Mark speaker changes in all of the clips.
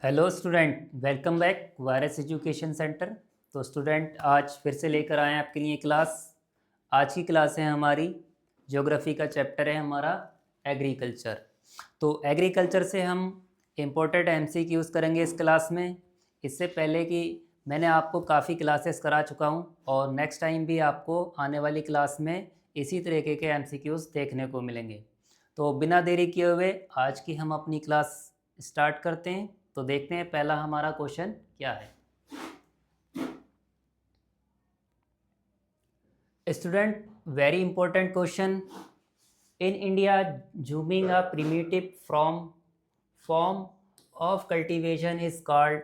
Speaker 1: Hello student, welcome back virus education centre. तो student, आज फिर से लेकर आए हैं आपके लिए क्लास। आज की क्लास है हमारी ज्योग्राफी का चैप्टर है हमारा एग्रीकल्चर। तो एग्रीकल्चर से हम इम्पोर्टेंट एमसीक्यूज़ करेंगे इस क्लास में। इससे पहले कि मैंने आपको काफ़ी क्लासेस करा चुका हूँ और नेक्स्ट टाइम भी आपको आने वाली क्लास में इसी तरीके के एमसीक्यूज़ देखने को मिलेंगे। तो बिना देरी किए हुए आज की हम अपनी क्लास स्टार्ट करते हैं। तो देखते हैं पहला हमारा क्वेश्चन क्या है। Student, very important question. In India, jhuming a primitive form of cultivation is called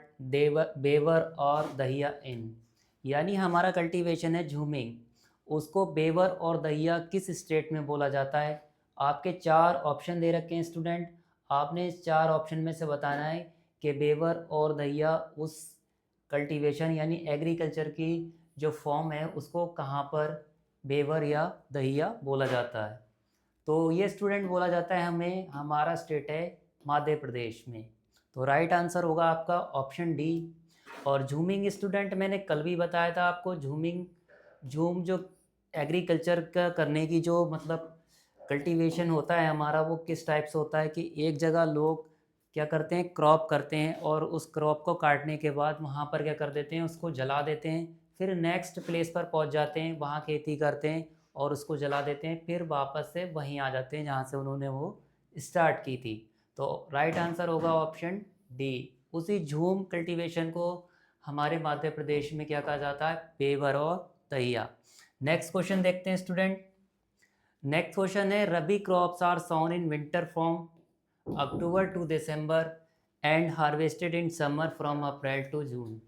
Speaker 1: bewar और दहिया इन। यानी हमारा कल्टीवेशन है झूमिंग, उसको बेवर और दहिया किस स्टेट में बोला जाता है। आपके चार ऑप्शन दे रखे हैं स्टूडेंट। आपने इस चार ऑप्शन में से बताना है कि बेवर और दहिया उस कल्टीवेशन यानी एग्रीकल्चर की जो फॉर्म है उसको कहाँ पर बेवर या दहिया बोला जाता है। तो ये स्टूडेंट बोला जाता है हमें, हमारा स्टेट है मध्य प्रदेश में। तो राइट आंसर होगा आपका ऑप्शन डी। और झूमिंग स्टूडेंट, मैंने कल भी बताया था आपको, झूम जो एग्रीकल्चर का करने की जो मतलब कल्टीवेशन होता है हमारा, वो किस टाइप से होता है कि एक जगह लोग क्या करते हैं, क्रॉप करते हैं और उस क्रॉप को काटने के बाद वहाँ पर क्या कर देते हैं, उसको जला देते हैं। फिर नेक्स्ट प्लेस पर पहुँच जाते हैं, वहाँ खेती करते हैं और उसको जला देते हैं। फिर वापस से वहीं आ जाते हैं जहाँ से उन्होंने वो स्टार्ट की थी। तो राइट आंसर होगा ऑप्शन डी। उसी झूम कल्टीवेशन को हमारे मध्य प्रदेश में क्या कहा जाता है, बेवर और दहिया। नेक्स्ट क्वेश्चन देखते हैं स्टूडेंट। नेक्स्ट क्वेश्चन है, rabi crops are sown in winter from October to December and harvested in summer from April to June.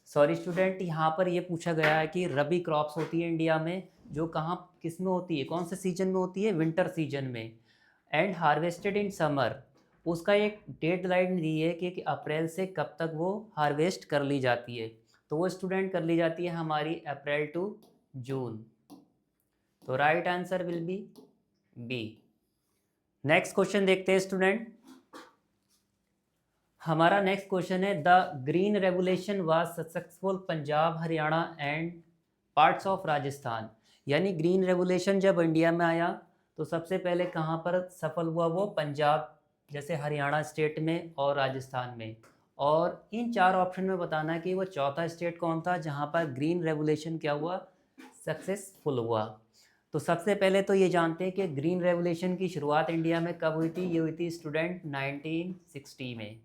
Speaker 1: Sorry student, यहाँ पर ये पूछा गया है कि रबी क्रॉप्स होती है इंडिया में, जो कहाँ किस में होती है, कौन से सीजन में होती है, विंटर सीजन में। एंड हार्वेस्टेड इन समर, उसका एक डेट लाइन दी है कि अप्रैल से कब तक वो हार्वेस्ट कर ली जाती है। तो वो स्टूडेंट कर ली जाती है हमारी अप्रैल टू जून। तो right answer will be B. Next question देखते हैं स्टूडेंट। हमारा नेक्स्ट क्वेश्चन है, the green revolution was successful Punjab, Haryana and parts of Rajasthan. यानी ग्रीन रेवोल्यूशन जब इंडिया में आया तो सबसे पहले कहाँ पर सफल हुआ, वो पंजाब जैसे हरियाणा स्टेट में और राजस्थान में। और इन चार ऑप्शन में बताना है कि वो चौथा स्टेट कौन था जहाँ पर ग्रीन रेवोल्यूशन क्या हुआ, सक्सेसफुल हुआ। तो सबसे पहले तो ये जानते हैं कि ग्रीन रेवोल्यूशन की शुरुआत इंडिया में कब हुई थी। ये हुई थी स्टूडेंट 1960 में।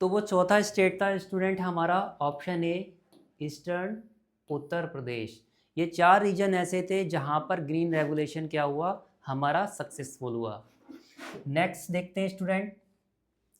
Speaker 1: तो वो चौथा स्टेट था स्टूडेंट हमारा option A, eastern Uttar Pradesh. ये चार रीजन ऐसे थे जहां पर ग्रीन रेवोल्यूशन क्या हुआ, हमारा सक्सेसफुल हुआ। नेक्स्ट देखते हैं स्टूडेंट।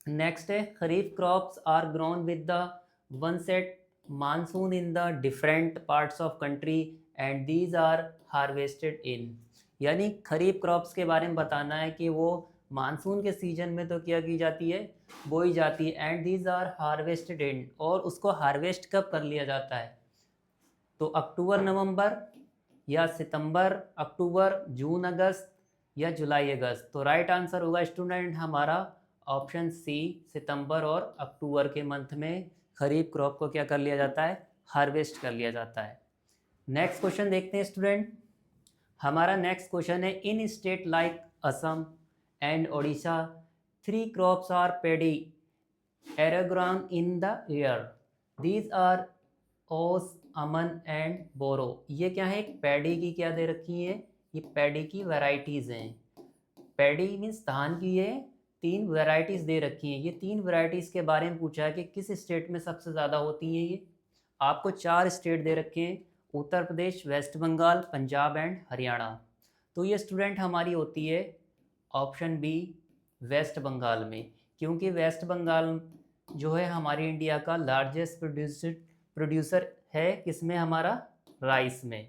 Speaker 1: नेक्स्ट है, kharif crops are grown with the onset monsoon in the different parts of country and these are harvested in. यानी खरीफ क्रॉप्स के बारे में बताना है कि वो मानसून के सीजन में तो क्या की जाती है, बोई जाती है। एंड दीज आर हार्वेस्टेड इन, और उसको हार्वेस्ट कब कर लिया जाता है, तो अक्टूबर नवंबर या सितंबर अक्टूबर, जून अगस्त या जुलाई अगस्त। तो राइट आंसर होगा स्टूडेंट हमारा ऑप्शन सी, सितंबर और अक्टूबर के मंथ में खरीफ क्रॉप को क्या कर लिया जाता है, हार्वेस्ट कर लिया जाता है। नेक्स्ट क्वेश्चन देखते हैं स्टूडेंट। हमारा नेक्स्ट क्वेश्चन है, in state like Assam and Odisha three crops are paddy aerogram in the year. These are Aus, Aman and बोरो। ये क्या है, पैडी की क्या दे रखी है, ये पैडी की वैरायटीज़ हैं। पैडी मीन्स धान की ये तीन वैरायटीज़ दे रखी हैं। ये तीन वैरायटीज़ के बारे में पूछा है कि किस स्टेट में सबसे ज़्यादा होती हैं। ये आपको चार स्टेट दे रखे हैं, उत्तर प्रदेश, वेस्ट बंगाल, पंजाब एंड हरियाणा। तो ये स्टूडेंट हमारी होती है ऑप्शन बी, वेस्ट बंगाल में। क्योंकि वेस्ट बंगाल जो है हमारी इंडिया का लार्जेस्ट प्रोड्यूसर है, किसमें, हमारा राइस में।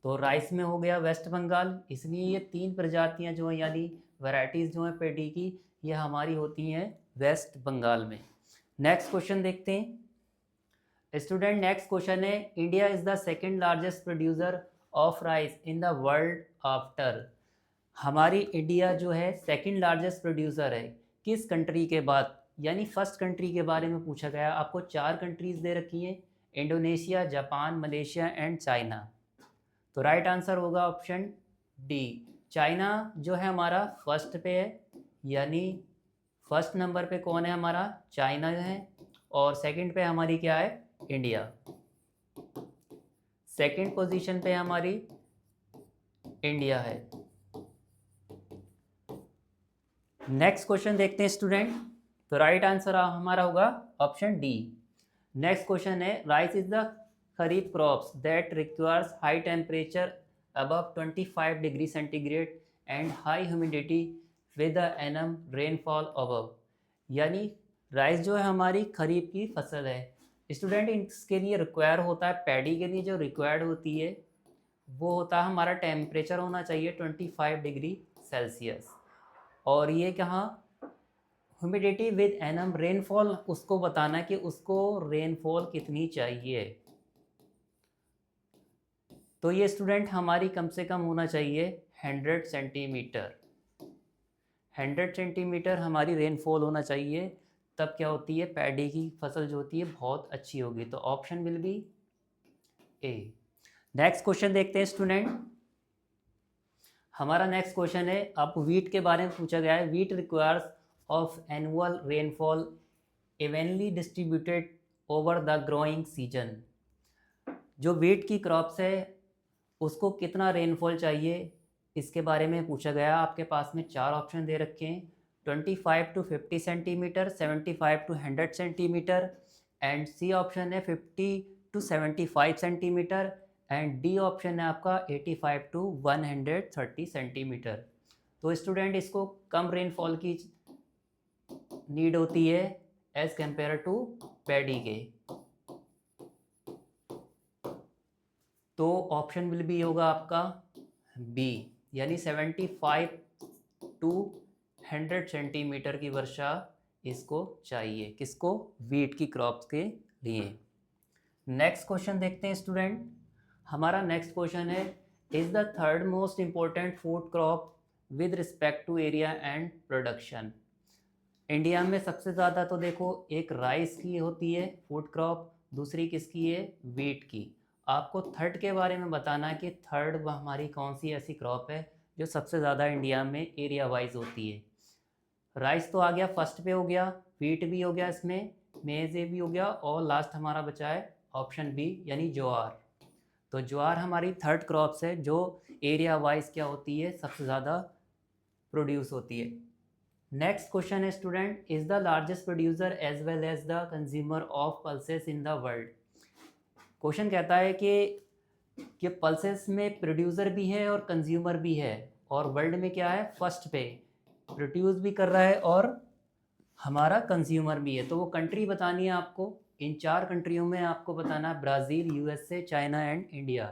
Speaker 1: तो राइस में हो गया वेस्ट बंगाल, इसलिए ये तीन प्रजातियां जो हैं यानी वैरायटीज़ जो हैं पेडी की, ये हमारी होती हैं वेस्ट बंगाल में। नेक्स्ट क्वेश्चन देखते हैं स्टूडेंट। नेक्स्ट क्वेश्चन है, India is the second largest producer of rice in the world after. हमारी इंडिया जो है सेकेंड लार्जेस्ट प्रोड्यूसर है किस कंट्री के बाद, यानी फर्स्ट कंट्री के बारे में पूछा गया। आपको 4 कंट्रीज़ दे रखी हैं, Indonesia, Japan, Malaysia and China. तो राइट आंसर होगा ऑप्शन डी। चाइना जो है हमारा फर्स्ट पे है, यानी फर्स्ट नंबर पे कौन है हमारा, चाइना है। और सेकंड पे हमारी क्या है, इंडिया। सेकंड पोजीशन पे हमारी इंडिया है। नेक्स्ट क्वेश्चन देखते हैं स्टूडेंट। तो राइट आंसर हमारा होगा ऑप्शन डी। नेक्स्ट क्वेश्चन है, rice is the kharif crops that requires high temperature above 25 degree centigrade and high humidity with the annum rainfall above. यानी राइस जो है हमारी खरीफ की फसल है स्टूडेंट। इसके लिए रिक्वायर होता है, पैडी के लिए जो रिक्वायर्ड होती है वो होता है हमारा टेम्परेचर होना चाहिए 25 डिग्री सेल्सियस। और ये कहाँ, ह्यूमिडिटी विद एनम रेनफॉल, उसको बताना है कि उसको रेनफॉल कितनी चाहिए। तो ये स्टूडेंट हमारी कम से कम होना चाहिए 100 सेंटीमीटर। 100 सेंटीमीटर हमारी रेनफॉल होना चाहिए, तब क्या होती है, पैडी की फसल जो होती है बहुत अच्छी होगी। तो option will B A. Next question देखते हैं स्टूडेंट। हमारा नेक्स्ट क्वेश्चन है, अब वीट के बारे में पूछा गया है। Wheat requires of annual rainfall evenly distributed over the growing season. जो वीट की क्रॉप्स है उसको कितना रेनफॉल चाहिए, इसके बारे में पूछा गया। आपके पास में 4 ऑप्शन दे रखे हैं, 25 to 50 centimetre, 75 to 100 centimetre and C option है 50 to 75 centimetre and D option है आपका 85 to 130 सेंटीमीटर। तो स्टूडेंट इसको कम रेनफॉल की नीड होती है एज कंपेयर टू पैडी के। तो ऑप्शन विल बी होगा आपका बी, यानी 75 to 100 सेंटीमीटर की वर्षा इसको चाहिए, किसको, वीट की क्रॉप्स के लिए। नेक्स्ट क्वेश्चन देखते हैं स्टूडेंट। हमारा नेक्स्ट क्वेश्चन है, is the third most important food crop with respect to area and production. India में सबसे ज़्यादा तो देखो एक राइस की होती है फूड क्रॉप, दूसरी किसकी है, वीट की। आपको थर्ड के बारे में बताना है कि थर्ड हमारी कौन सी ऐसी क्रॉप है जो सबसे ज़्यादा इंडिया में एरिया वाइज होती है। राइस तो आ गया, फर्स्ट पे हो गया, वीट भी हो गया, इसमें मेज़ भी हो गया, और लास्ट हमारा बचा है ऑप्शन बी यानी ज्वार। तो ज्वार हमारी थर्ड क्रॉप्स है जो एरिया वाइज क्या होती है, सबसे ज़्यादा प्रोड्यूस होती है। नेक्स्ट क्वेश्चन है student, is the largest producer as well as the consumer of pulses in the world. Question कहता है कि पल्सेस में प्रोड्यूसर भी है और कंज्यूमर भी है, और वर्ल्ड में क्या है, फर्स्ट पे प्रोड्यूस भी कर रहा है और हमारा कंज्यूमर भी है। तो वो कंट्री बतानी है आपको। इन 4 कंट्रियों में आपको बताना है Brazil, USA, China and India.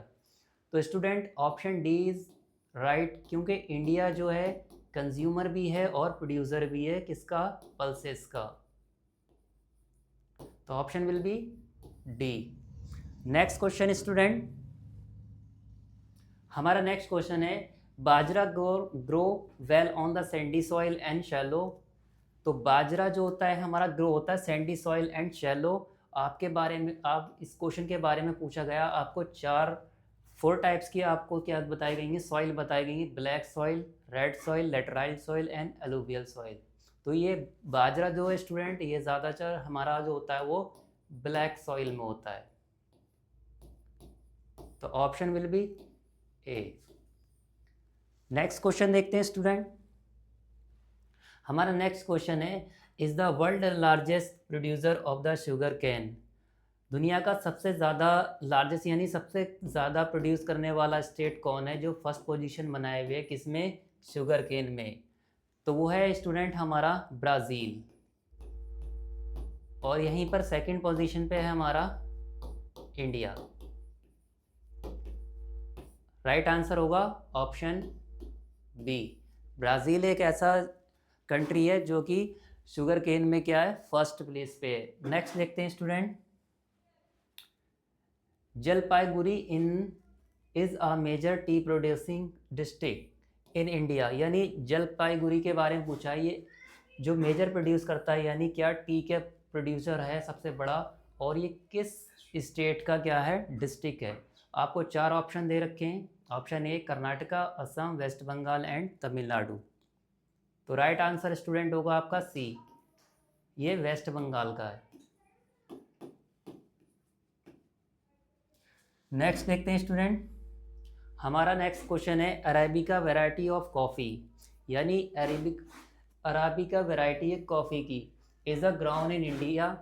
Speaker 1: तो student option D is right, क्योंकि इंडिया जो है कंज्यूमर भी है और प्रोड्यूसर भी है, किसका, पल्सेस का। तो option will be D. Next question student, हमारा नेक्स्ट क्वेश्चन है, bajra grow well on the sandy soil and shallow. तो बाजरा जो होता है हमारा ग्रो होता है सैंडी सॉइल एंड शैलो। आपके बारे में, आप इस क्वेश्चन के बारे में पूछा गया, आपको 4 टाइप्स की आपको क्या बताई गई हैं, सॉइल बताई गई हैं, black soil, red soil, laterite soil and alluvial soil. तो ये बाजरा जो है स्टूडेंट, ये ज़्यादातर हमारा जो होता है वो ब्लैक सॉइल में होता है। तो option will B A. Next question देखते हैं स्टूडेंट। हमारा नेक्स्ट क्वेश्चन है, is the world largest producer of the sugar cane. दुनिया का सबसे ज़्यादा लार्जेस्ट यानी सबसे ज़्यादा प्रोड्यूस करने वाला स्टेट कौन है जो फर्स्ट पोजीशन बनाए हुए है, किसमें, शुगर केन में। तो वो है स्टूडेंट हमारा ब्राज़ील, और यहीं पर सेकंड पोजीशन पे है हमारा इंडिया। राइट आंसर होगा ऑप्शन बी। ब्राज़ील एक ऐसा कंट्री है जो कि शुगर केन में क्या है, फर्स्ट प्लेस पे है। नेक्स्ट देखते हैं student, Jalpaiguri is a major tea producing district in India. यानी जलपाईगुड़ी के बारे में पूछा है, जो मेजर प्रोड्यूस करता है, यानी क्या टी के प्रोड्यूसर है सबसे बड़ा, और ये किस स्टेट का क्या है, डिस्ट्रिक्ट है। आपको 4 ऑप्शन दे रखे हैं। Option A Karnataka, Assam, West Bengal and Tamil Nadu. तो राइट आंसर स्टूडेंट होगा आपका सी, ये वेस्ट बंगाल का है। नेक्स्ट देखते हैं स्टूडेंट, हमारा नेक्स्ट क्वेश्चन है अरेबिका वैरायटी ऑफ कॉफ़ी, यानी अराबिका वैरायटी है कॉफ़ी की, is a ground in India.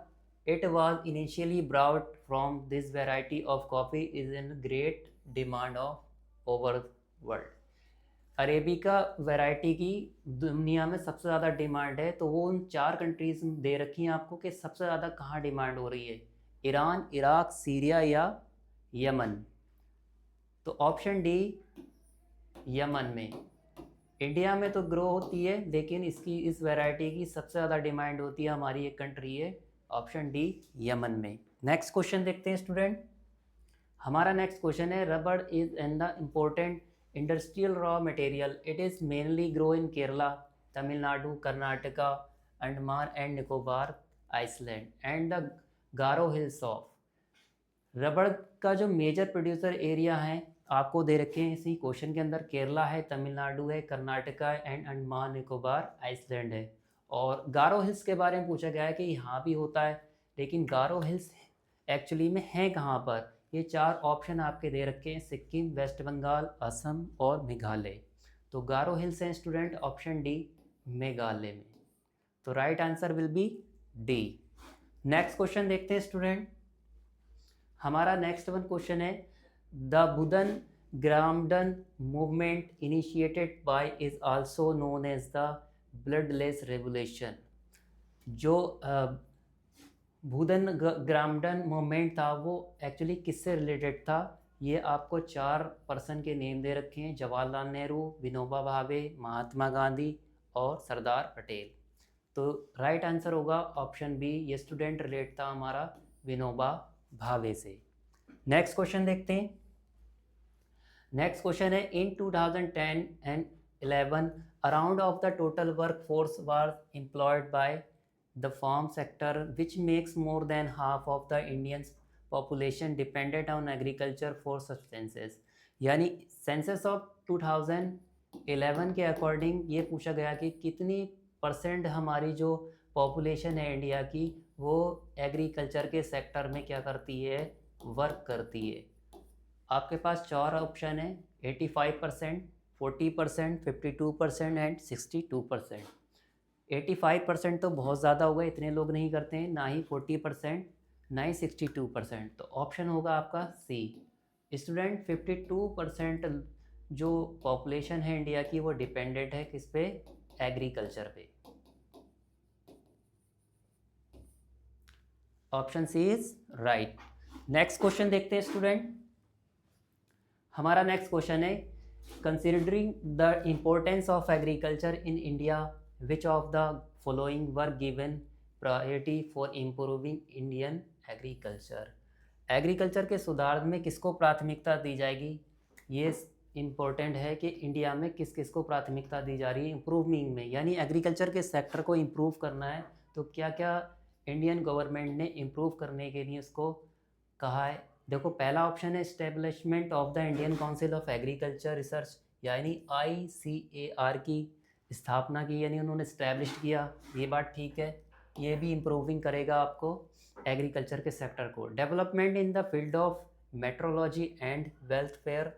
Speaker 1: It was initially brought from this variety of coffee is in great demand of over world. Arabica variety की दुनिया में सबसे ज़्यादा demand है, तो वो उन 4 कंट्रीज़ दे रखी हैं आपको कि सबसे ज़्यादा कहाँ डिमांड हो रही है, ईरान, इराक, सीरिया या यमन। तो ऑप्शन डी यमन में। इंडिया में तो ग्रो होती है, लेकिन इसकी इस वैरायटी की सबसे ज़्यादा डिमांड होती है, हमारी एक कंट्री है, ऑप्शन डी यमन में। नेक्स्ट क्वेश्चन देखते हैं स्टूडेंट, हमारा नेक्स्ट क्वेश्चन है rubber is an the important industrial raw material, it is mainly grow in Kerala, Tamil Nadu, Karnataka, Andaman and Nicobar island and the Garo hills of. रबड़ का जो मेजर प्रोड्यूसर एरिया है आपको दे रखे हैं इसी क्वेश्चन के अंदर, केरला है, तमिलनाडु है, कर्नाटका एंड अंडमान निकोबार आइसलैंड है। और गारो हिल्स के बारे में पूछा गया है कि यहाँ भी होता है, लेकिन गारो हिल्स एक्चुअली में है कहाँ पर। ये 4 ऑप्शन आपके दे रखे हैं, सिक्किम, वेस्ट बंगाल, असम और मेघालय। तो गारो हिल्स हैं स्टूडेंट, ऑप्शन डी मेघालय में। तो right answer will be D. Next question देखते हैं स्टूडेंट, हमारा नेक्स्ट वन क्वेश्चन है the Bhoodan Gramdan movement initiated by is also known as the bloodless revolution. जो भूदन ग्रामडन मूवमेंट था वो एक्चुअली किससे रिलेटेड था, ये आपको 4 पर्सन के नेम दे रखे हैं, जवाहरलाल नेहरू, विनोबा भावे, महात्मा गांधी और सरदार पटेल। तो राइट आंसर होगा ऑप्शन बी, ये स्टूडेंट रिलेट था हमारा विनोबा भावे से। नेक्स्ट क्वेश्चन देखते हैं, नेक्स्ट क्वेश्चन है in 2010 and 11 around of the total work force was employed by the farm sector which makes more than half of the Indian population dependent on agriculture for substances. यानी census of 2011 के according ये पूछा गया कि कितनी % हमारी जो population है इंडिया की वो एग्रीकल्चर के सेक्टर में क्या करती है, वर्क करती है। आपके पास 4 ऑप्शन है, 85%, 40%, 52% एंड 62%। 85% तो बहुत ज़्यादा होगा, इतने लोग नहीं करते हैं, ना ही 40%, ना ही 62%। तो ऑप्शन होगा आपका सी। स्टूडेंट 52% जो पॉपुलेशन है इंडिया की वो डिपेंडेंट है किस पे, एग्रीकल्चर पे। Option C is right. Next question देखते हैं स्टूडेंट, हमारा नेक्स्ट क्वेश्चन है considering the importance of agriculture in India which of the following were given priority for improving Indian agriculture. Agriculture के सुधार में किसको प्राथमिकता दी जाएगी, ये इम्पोर्टेंट है कि इंडिया में किस किस को प्राथमिकता दी जा रही है इम्प्रूविंग में, यानी एग्रीकल्चर के सेक्टर को इम्प्रूव करना है तो क्या क्या इंडियन गवर्नमेंट ने इम्प्रूव करने के लिए उसको कहा है। देखो पहला ऑप्शन है establishment of the Indian council of agriculture research, यानी ICAR की स्थापना की, यानी उन्होंने इस्टेब्लिश किया, ये बात ठीक है, ये भी इम्प्रूविंग करेगा आपको एग्रीकल्चर के सेक्टर को। Development in the field of meteorology and welfare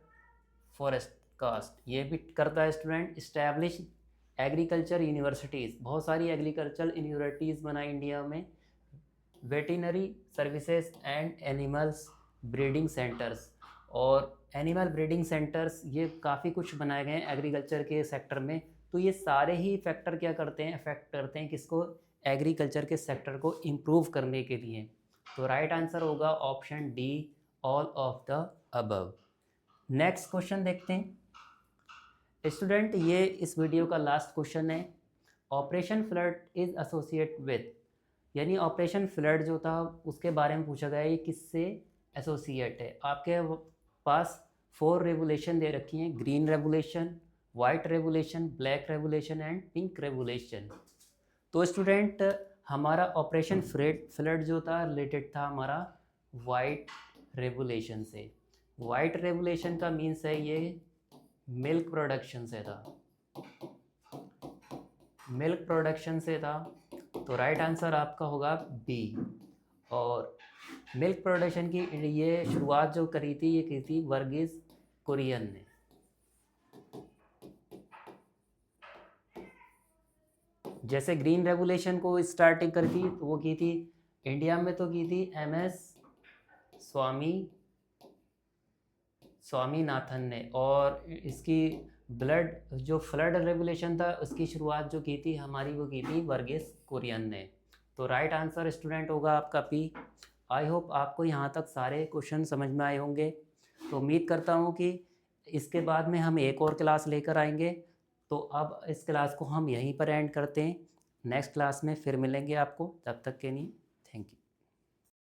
Speaker 1: forest cast, ये भी करता है स्टूडेंट। इस्टेब्लिश एग्रीकल्चर यूनिवर्सिटीज़, बहुत सारी एग्रीकल्चर यूनिवर्सिटीज़ बनाई इंडिया में। Veterinary services and animals breeding centres, और एनिमल ब्रीडिंग सेंटर्स ये काफ़ी कुछ बनाए गए हैं एग्रीकल्चर के सेक्टर में। तो ये सारे ही फैक्टर क्या करते हैं, अफेक्ट करते हैं किसको, एग्रीकल्चर के सेक्टर को इम्प्रूव करने के लिए। तो राइट आंसर होगा option D, all of the above. Next question देखते हैं स्टूडेंट, ये इस वीडियो का लास्ट क्वेश्चन है। Operation flood is associate with, यानी ऑपरेशन फ्लड जो था उसके बारे में पूछा गया है, ये किससे एसोसिएट है। आपके पास 4 रेवोल्यूशन दे रखी हैं, green revolution, white revolution, black revolution and pink revolution. तो स्टूडेंट हमारा ऑपरेशन फ्लड जो था रिलेटेड था हमारा वाइट रेवोल्यूशन से। वाइट रेवोल्यूशन का मीन्स है ये मिल्क प्रोडक्शन से था, मिल्क प्रोडक्शन से था। तो राइट आंसर आपका होगा बी। और मिल्क प्रोडक्शन की ये शुरुआत जो करी थी ये की थी वर्गीस कुरियन ने। जैसे ग्रीन रेवोल्यूशन को स्टार्टिंग करी थी तो वो की थी इंडिया में, तो की थी MS स्वामीनाथन ने। और इसकी ब्लड जो फ्लड रेवोल्यूशन था उसकी शुरुआत जो की थी हमारी वो की थी वर्गीस कुरियन ने। तो राइट आंसर स्टूडेंट होगा आपका पी। आई होप आपको यहाँ तक सारे क्वेश्चन समझ में आए होंगे। तो उम्मीद करता हूँ कि इसके बाद में हम एक और क्लास लेकर आएंगे। तो अब इस क्लास को हम यहीं पर एंड करते हैं। नेक्स्ट क्लास में फिर मिलेंगे आपको, तब तक के लिए थैंक यू।